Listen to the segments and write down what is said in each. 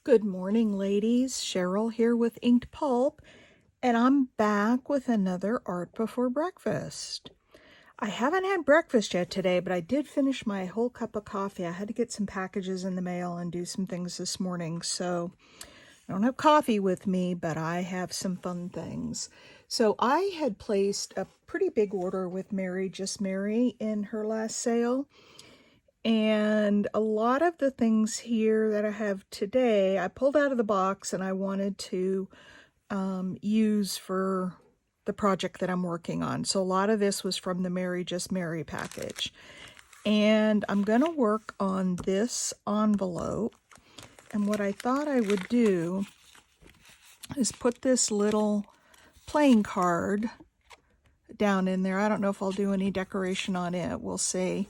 Good morning, ladies. Cheryl here with Inked Pulp, and I'm back with another art before breakfast. I haven't had breakfast yet today, but I did finish my whole cup of coffee. I had to get some packages in the mail and do some things this morning, so I don't have coffee with me, but I have some fun things. So I had placed a pretty big order with Mary Just Mary in her last sale. And a lot of the things here that I have today, I pulled out of the box and I wanted to use for the project that I'm working on. So a lot of this was from the Mary Just Mary package. And I'm going to work on this envelope. And what I thought I would do is put this little playing card down in there. I don't know if I'll do any decoration on it. We'll see.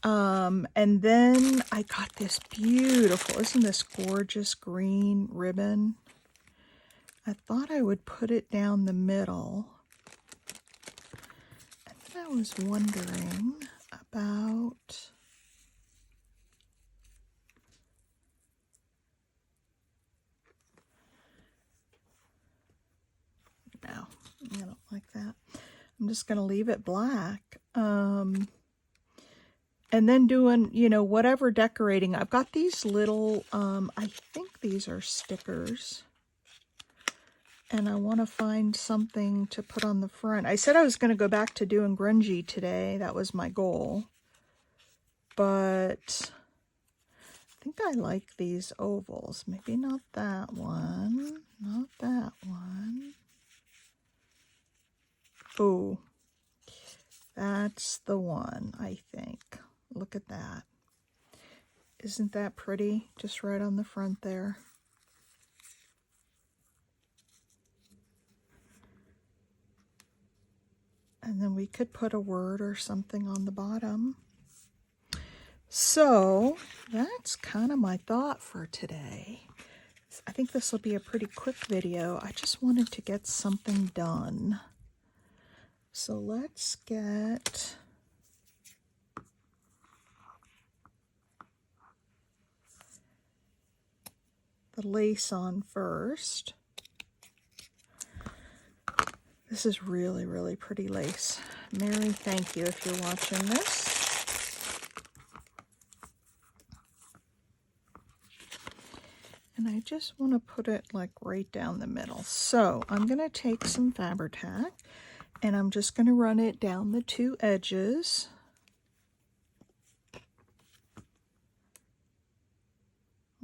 And then I got this beautiful, isn't this gorgeous green ribbon? I thought I would put it down the middle. And then I was wondering about no, I don't like that. I'm just going to leave it black. And then doing, whatever decorating. I've got these little, I think these are stickers. And I want to find something to put on the front. I said I was going to go back to doing grungy today. That was my goal. But I think I like these ovals. Maybe not that one. Not that one. Oh, that's the one, I think. Look at that. Isn't that pretty? Just right on the front there. And then we could put a word or something on the bottom. So that's kind of my thought for today. I think this will be a pretty quick video. I just wanted to get something done. So let's get the lace on first. This is really, really pretty lace. Mary, thank you if you're watching this. And I just want to put it like right down the middle. So I'm going to take some Fabri-Tac and I'm just going to run it down the two edges.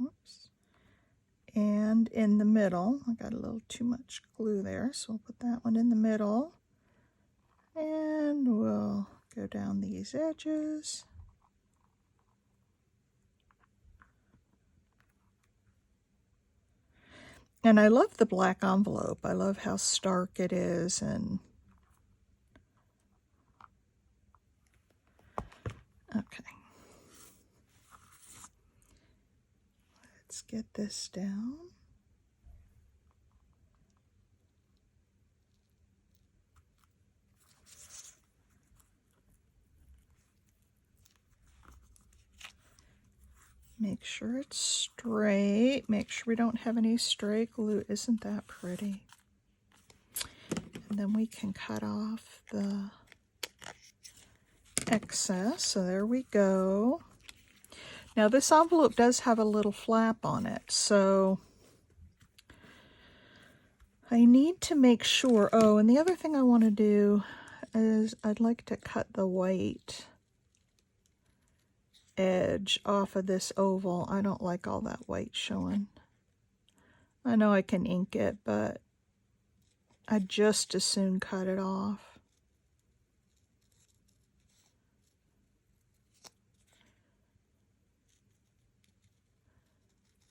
Oops. And in the middle, I got a little too much glue there, so we'll put that one in the middle. And we'll go down these edges. And I love the black envelope. I love how stark it is. And okay. Let's get this down. Make sure it's straight. Make sure we don't have any stray glue. Isn't that pretty? And then we can cut off the excess. So there we go. Now this envelope does have a little flap on it, so I need to make sure. Oh, and the other thing I want to do is I'd like to cut the white edge off of this oval. I don't like all that white showing. I know I can ink it, but I'd just as soon cut it off.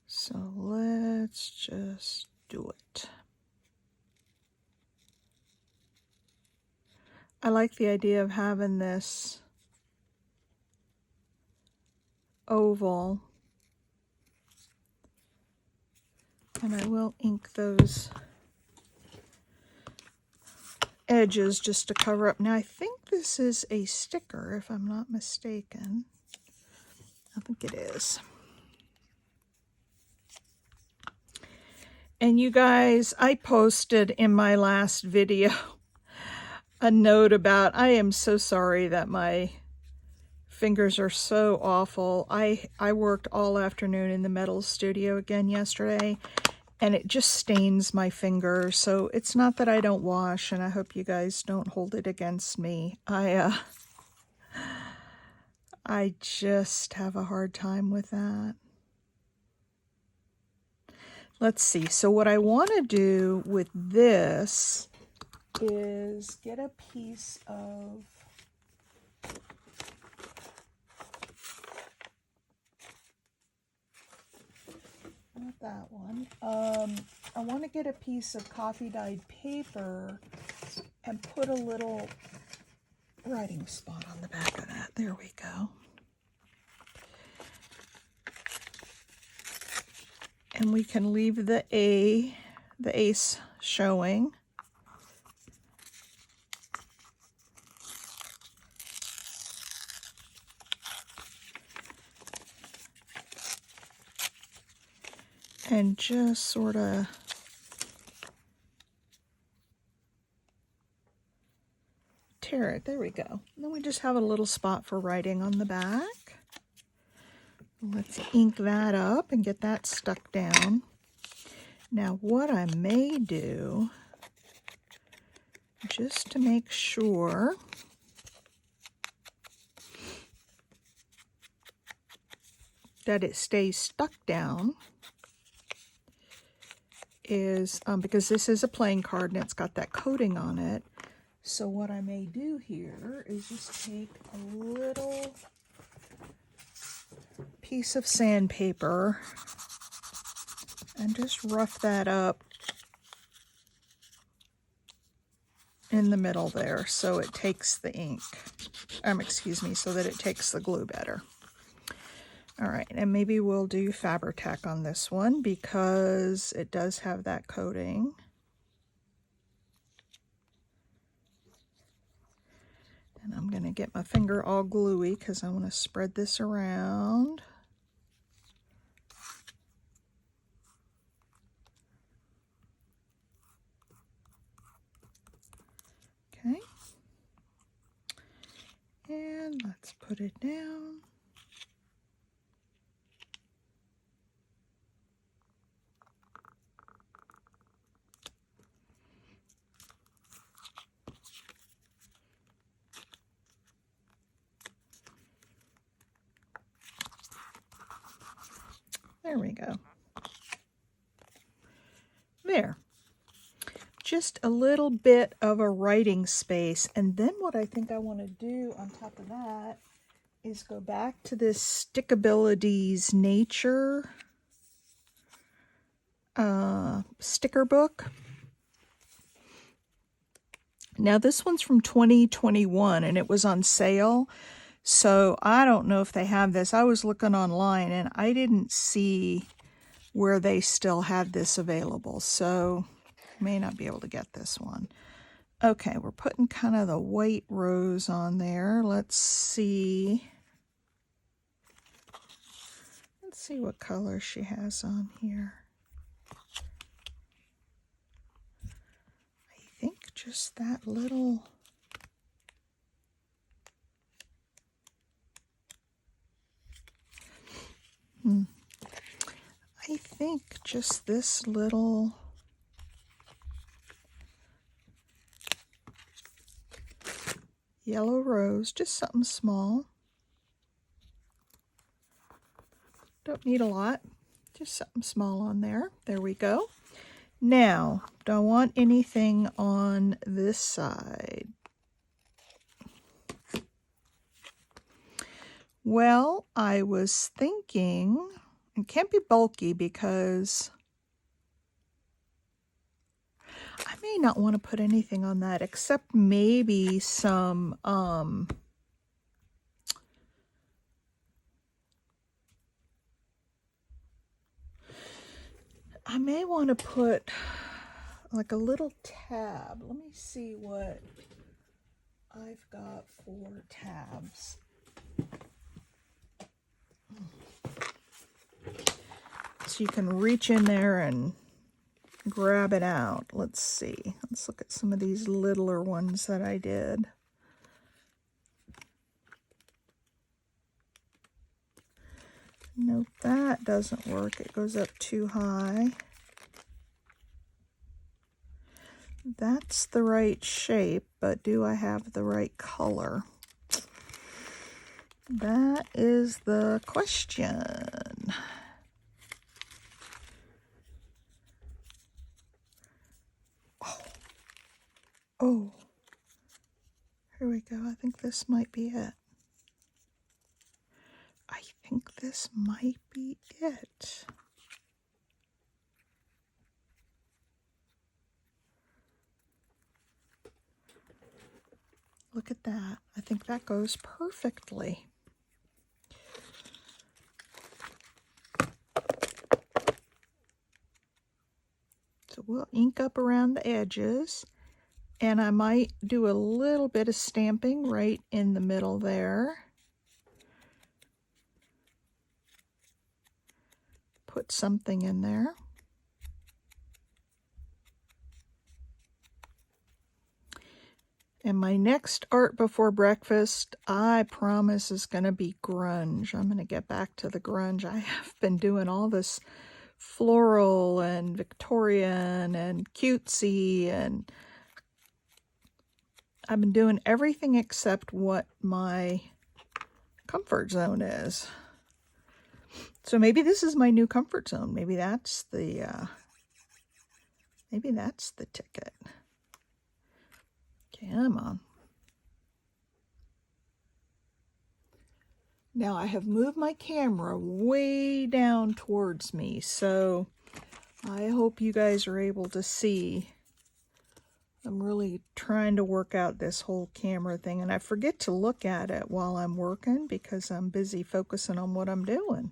So let's just do it. I like the idea of having this oval, and I will ink those edges just to cover up. Now I think this is a sticker, if I'm not mistaken. I think it is. And you guys, I posted in my last video a note about, I am so sorry that my fingers are so awful. I worked all afternoon in the metal studio again yesterday, and it just stains my fingers. So it's not that I don't wash, and I hope you guys don't hold it against me. I just have a hard time with that. Let's see. So what I want to do with this is get a piece of not that one. I want to get a piece of coffee dyed paper and put a little writing spot on the back of that. There we go. And we can leave the ace showing. And just sort of tear it. There we go. And then we just have a little spot for writing on the back. Let's ink that up and get that stuck down. Now what I may do, just to make sure that it stays stuck down, is because this is a playing card and it's got that coating on it. So what I may do here is just take a little piece of sandpaper and just rough that up in the middle there so it takes the ink, excuse me, so that it takes the glue better. All right, and maybe we'll do Fabri-Tac on this one because it does have that coating. And I'm going to get my finger all gluey because I want to spread this around. Okay. And let's put it down. There we go. There. Just a little bit of a writing space. And then what I think I want to do on top of that is go back to this Stickabilities Nature sticker book. Now this one's from 2021 and it was on sale. So I don't know if they have this. I was looking online and I didn't see where they still had this available. So may not be able to get this one. Okay, we're putting kind of the white rose on there. Let's see. Let's see what color she has on here. I think just that little. I think just this little yellow rose, just something small. Don't need a lot, just something small on there. There we go. Now, do I want anything on this side? Well, I was thinking, it can't be bulky because I may not want to put anything on that except maybe some, I may want to put like a little tab. Let me see what I've got for tabs. So you can reach in there and grab it out. Let's see. Let's look at some of these littler ones that I did. Nope, that doesn't work. It goes up too high. That's the right shape, but do I have the right color? That is the question. Oh, here we go. I think this might be it. I think this might be it. Look at that. I think that goes perfectly. So we'll ink up around the edges, and I might do a little bit of stamping right in the middle there. Put something in there. And my next art before breakfast, I promise, is going to be grunge. I'm going to get back to the grunge. I have been doing all this floral and Victorian and cutesy, and I've been doing everything except what my comfort zone is. So maybe this is my new comfort zone. Maybe that's the ticket. Come on. Now I have moved my camera way down towards me, so I hope you guys are able to see. I'm really trying to work out this whole camera thing, and I forget to look at it while I'm working because I'm busy focusing on what I'm doing.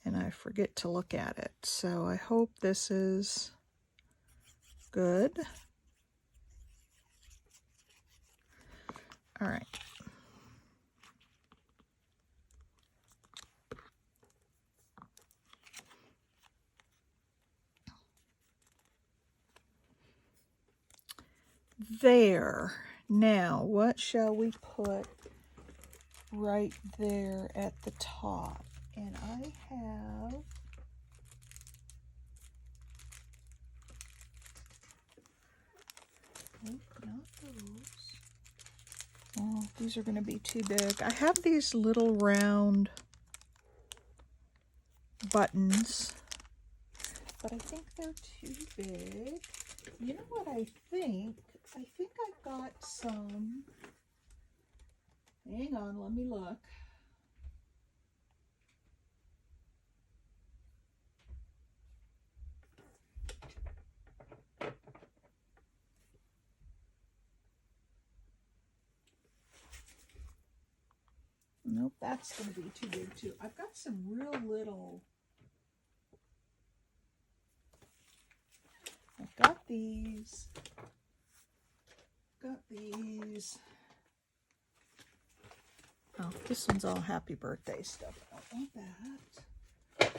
And I forget to look at it. So I hope this is good. All right. There. Now, what shall we put right there at the top? And I have not those. Oh, these are going to be too big. I have these little round buttons, but I think they're too big. You know what I think? I think I've got some. Hang on, let me look. Nope, that's going to be too big too. I've got some real little. I've got these. Oh, this one's all happy birthday stuff. I don't want that.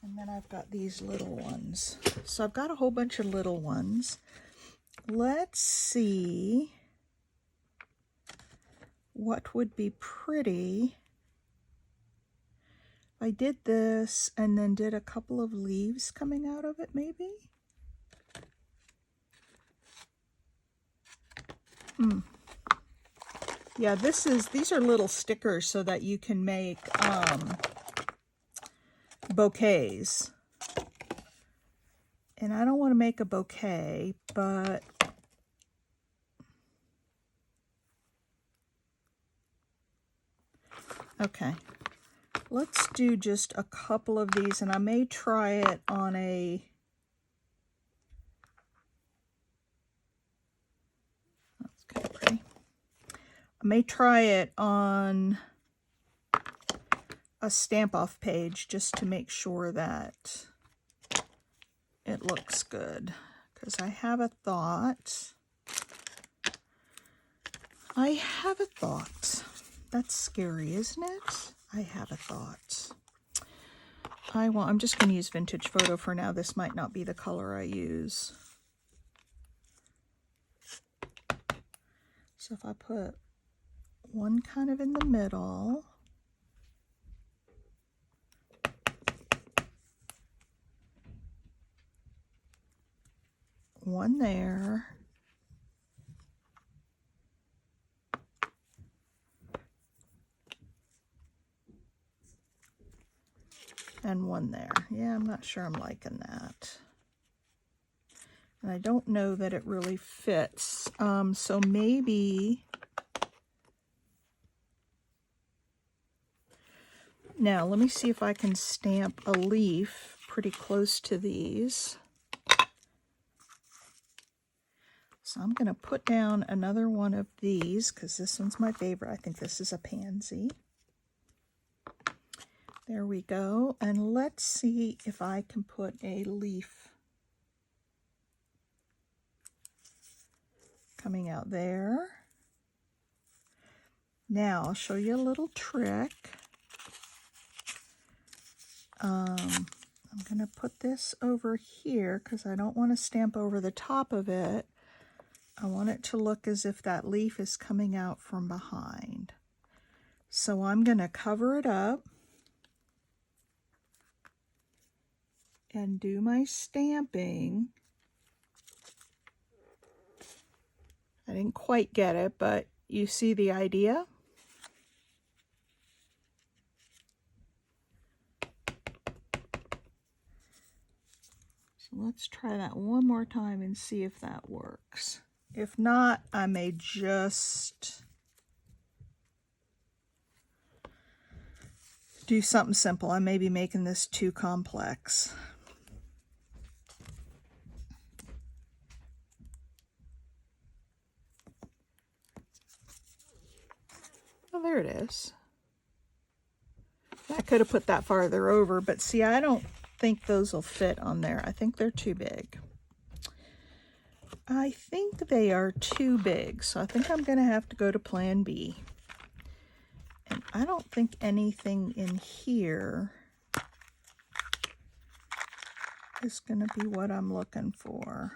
And then I've got these little ones. So I've got a whole bunch of little ones. Let's see what would be pretty. I did this and then did a couple of leaves coming out of it, maybe? Yeah, these are little stickers so that you can make bouquets. And I don't want to make a bouquet, but okay. Let's do just a couple of these, and I may try it on a, that's kind of pretty. I may try it on a stamp off page just to make sure that it looks good, because I have a thought. That's scary, isn't it? I have a thought. I'm just going to use Vintage Photo for now. This might not be the color I use. So if I put one kind of in the middle, one there, and one there. Yeah, I'm not sure I'm liking that. And I don't know that it really fits. So maybe, now let me see if I can stamp a leaf pretty close to these. So I'm going to put down another one of these because this one's my favorite. I think this is a pansy. There we go. And let's see if I can put a leaf coming out there. Now I'll show you a little trick. I'm going to put this over here because I don't want to stamp over the top of it. I want it to look as if that leaf is coming out from behind. So I'm going to cover it up and do my stamping. I didn't quite get it, but you see the idea? So let's try that one more time and see if that works. If not, I may just do something simple. I may be making this too complex. Oh, there it is. I could have put that farther over, but see, I don't think those will fit on there. I think they're too big. I think they are too big, so I think I'm going to have to go to Plan B. And I don't think anything in here is going to be what I'm looking for.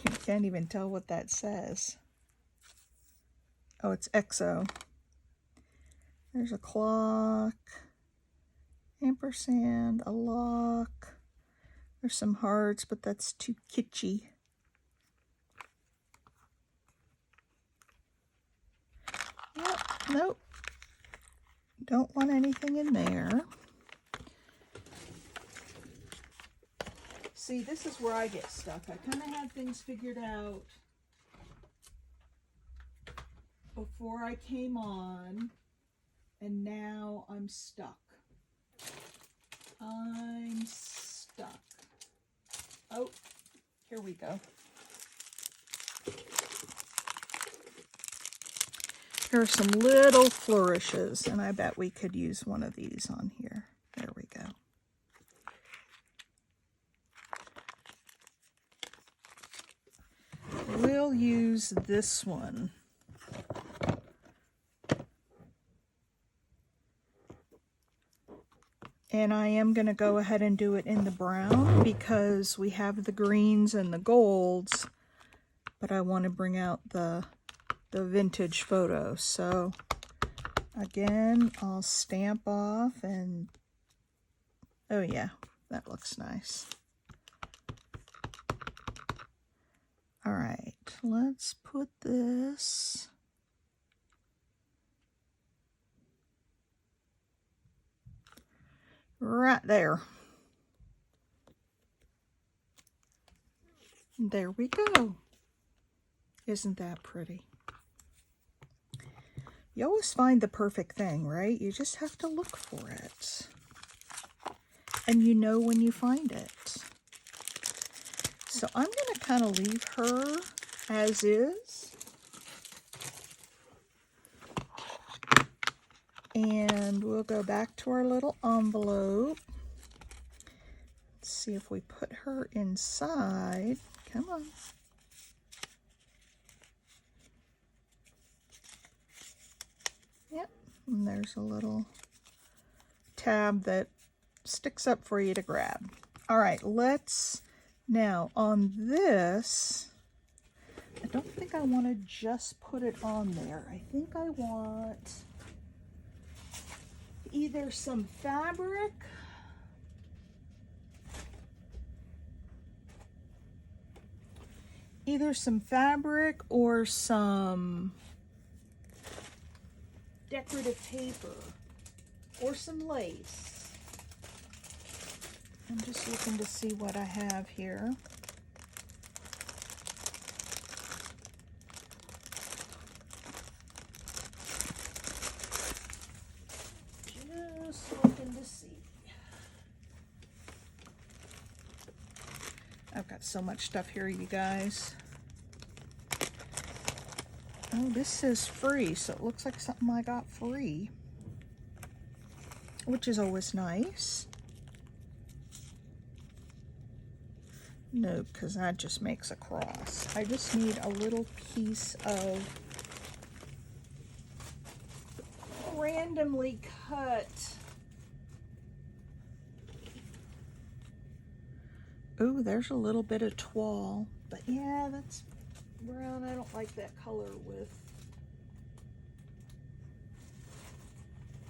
You can't even tell what that says. Oh, it's EXO. There's a clock, ampersand, a lock. There's some hearts, but that's too kitschy. Yep, nope. Don't want anything in there. See, this is where I get stuck. I kind of had things figured out before I came on, and now I'm stuck. I'm stuck. Oh, here we go. Here are some little flourishes, and I bet we could use one of these on here. There we go. We'll use this one. And I am going to go ahead and do it in the brown because we have the greens and the golds, but I want to bring out the Vintage Photo. So again, I'll stamp off and, oh yeah, that looks nice. All right, let's put this right there. There we go. Isn't that pretty? You always find the perfect thing, right? You just have to look for it. And you know when you find it. So I'm going to kind of leave her as is. And we'll go back to our little envelope. Let's see if we put her inside. Come on. Yep, and there's a little tab that sticks up for you to grab. All right, let's now on this, I don't think I want to just put it on there. I think I want either some fabric or some decorative paper or some lace. I'm just looking to see what I have here. Just looking to see. I've got so much stuff here, you guys. Oh, this says free, so it looks like something I got free, which is always nice. No, because that just makes a cross. I just need a little piece of randomly cut. Ooh, there's a little bit of toile, but yeah, that's brown. I don't like that color with.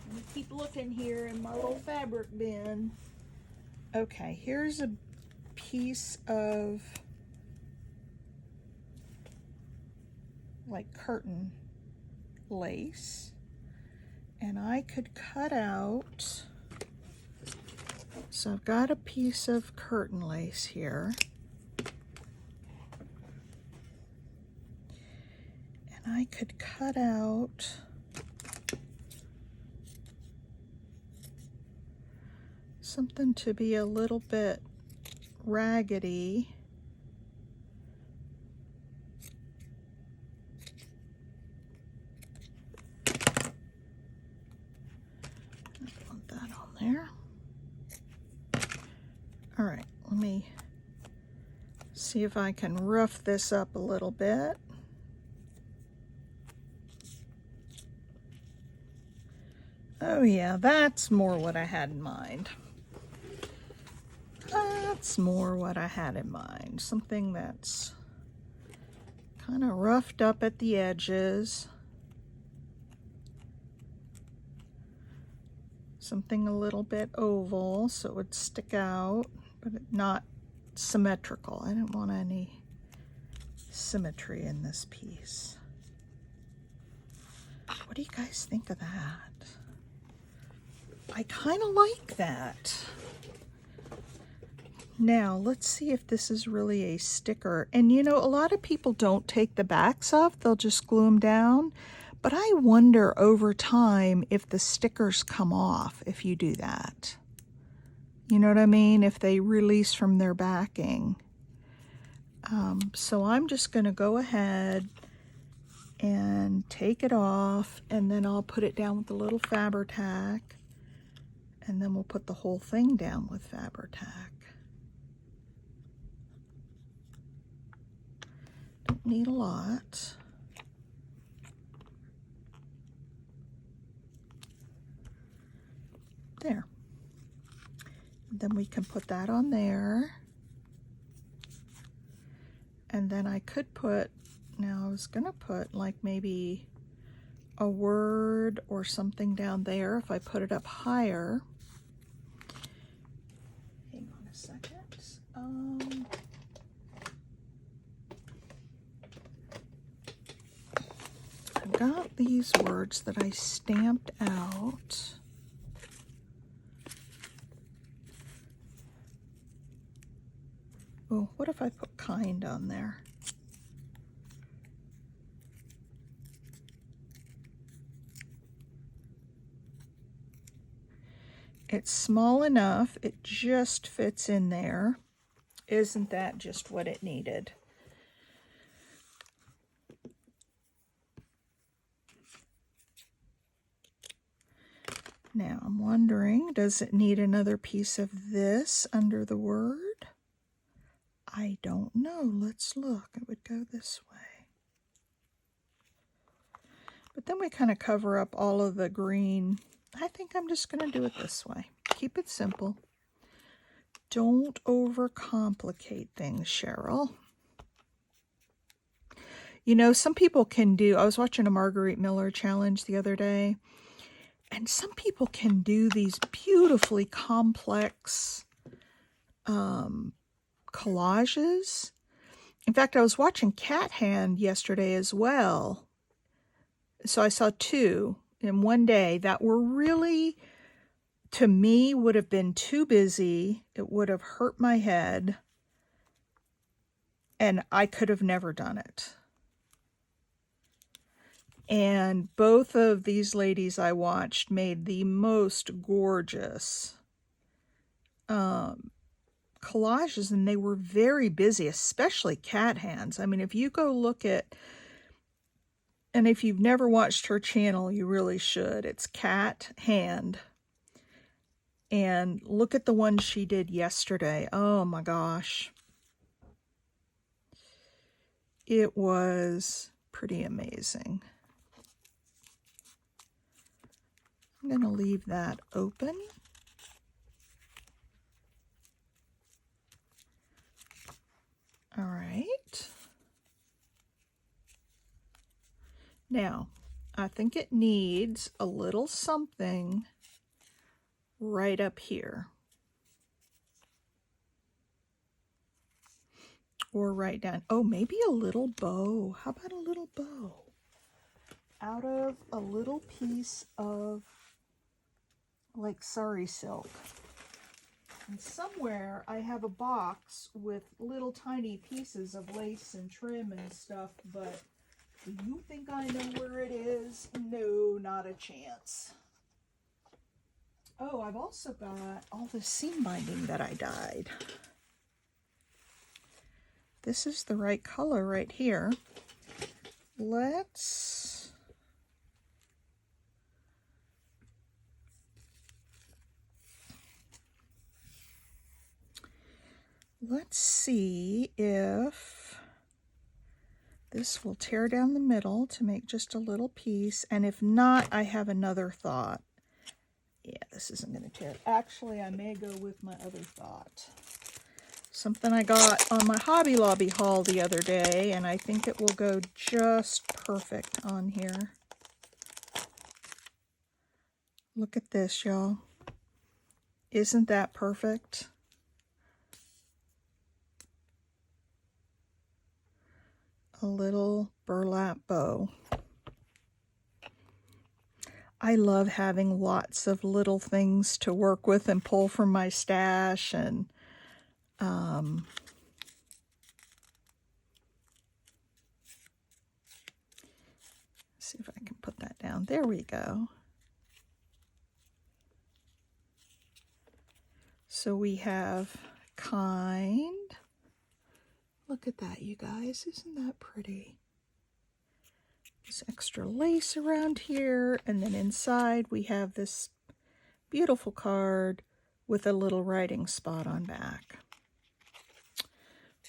Let me keep looking here in my little fabric bin. Okay, here's a piece of like curtain lace, and I could cut out, so I've got a piece of curtain lace here, and I could cut out something to be a little bit raggedy. I want that on there. All right, let me see if I can rough this up a little bit. Oh yeah, that's more what I had in mind. That's more what I had in mind. Something that's kind of roughed up at the edges. Something a little bit oval so it would stick out, but not symmetrical. I didn't want any symmetry in this piece. What do you guys think of that? I kind of like that. Now, let's see if this is really a sticker. And you know, a lot of people don't take the backs off, they'll just glue them down. But I wonder over time if the stickers come off if you do that. You know what I mean? If they release from their backing. So I'm just going to go ahead and take it off, and then I'll put it down with a little Fabri-Tac, and then we'll put the whole thing down with Fabri-Tac. Don't need a lot. There. Then we can put that on there. And then I could put, now I was gonna put like maybe a word or something down there if I put it up higher. Hang on a second. I've got these words that I stamped out. Oh, what if I put kind on there? It's small enough, it just fits in there. Isn't that just what it needed? Now I'm wondering, does it need another piece of this under the word? I don't know. Let's look. It would go this way. But But then we kind of cover up all of the green. I think I'm just going to do it this way. Keep it simple. Don't overcomplicate things, Cheryl. You know, some people can do, I was watching a Marguerite Miller challenge the other day, and some people can do these beautifully complex collages. In fact, I was watching Cat Hand yesterday as well. So I saw two in one day that were really, to me, would have been too busy. It would have hurt my head. And I could have never done it. And both of these ladies I watched made the most gorgeous collages, and they were very busy, especially Cat Hands. I mean, if you go look at, and if you've never watched her channel, you really should. It's Cat Hand. And look at the one she did yesterday. Oh my gosh. It was pretty amazing. I'm going to leave that open. All right. Now, I think it needs a little something right up here. Or right down. Oh, maybe a little bow. How about a little bow? Out of a little piece of like sari silk. And somewhere I have a box with little tiny pieces of lace and trim and stuff, but do you think I know where it is? No, not a chance. Oh, I've also got all the seam binding that I dyed. This is the right color right here. Let's see if this will tear down the middle to make just a little piece. And if not, I have another thought. Yeah, this isn't going to tear. Actually, I may go with my other thought. Something I got on my Hobby Lobby haul the other day, and I think it will go just perfect on here. Look at this, y'all. Isn't that perfect? A little burlap bow. I love having lots of little things to work with and pull from my stash, and see if I can put that down. There we go. So we have kind. Look at that, you guys. Isn't that pretty? This extra lace around here, and then inside we have this beautiful card with a little writing spot on back.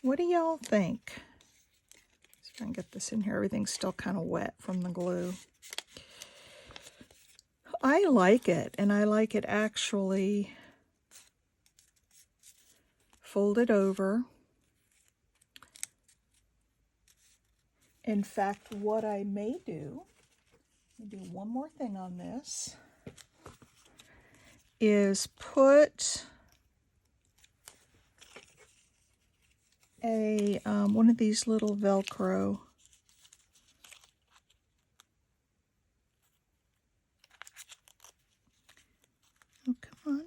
What do y'all think? Let's try and get this in here. Everything's still kind of wet from the glue. I like it, and I like it actually folded over. In fact, what I may do, let me do one more thing on this, is put a one of these little Velcro oh, come on.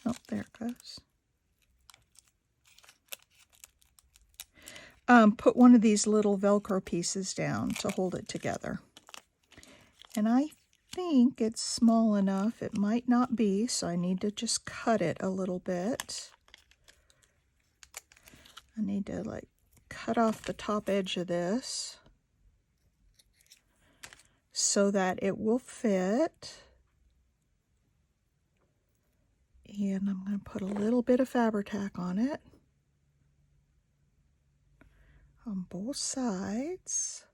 Oh, there it goes. Put one of these little Velcro pieces down to hold it together. And I think it's small enough. It might not be, so I need to just cut it a little bit. I need to like cut off the top edge of this so that it will fit. And I'm going to put a little bit of Fabri-Tac on it on both sides.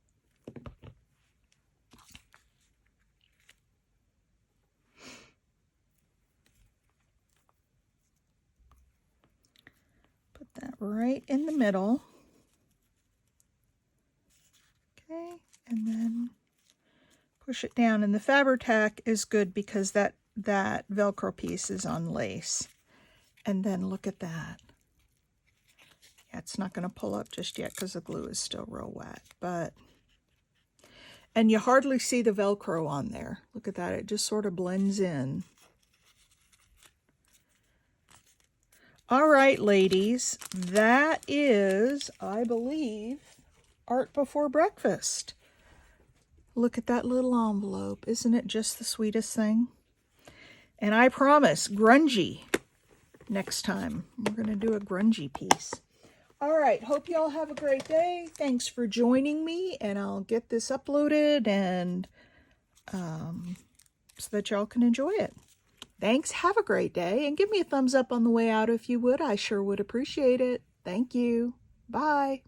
right in the middle. Okay, and then push it down. And the Fabri-Tac is good because that Velcro piece is on lace. And then look at that. Yeah, it's not going to pull up just yet because the glue is still real wet. And you hardly see the Velcro on there. Look at that. It just sort of blends in. All right, ladies. That is, I believe, art before breakfast. Look at that little envelope. Isn't it just the sweetest thing? And I promise, grungy next time. We're going to do a grungy piece. All right, hope you all have a great day. Thanks for joining me, and I'll get this uploaded and so that y'all can enjoy it. Thanks, have a great day, and give me a thumbs up on the way out if you would. I sure would appreciate it. Thank you. Bye.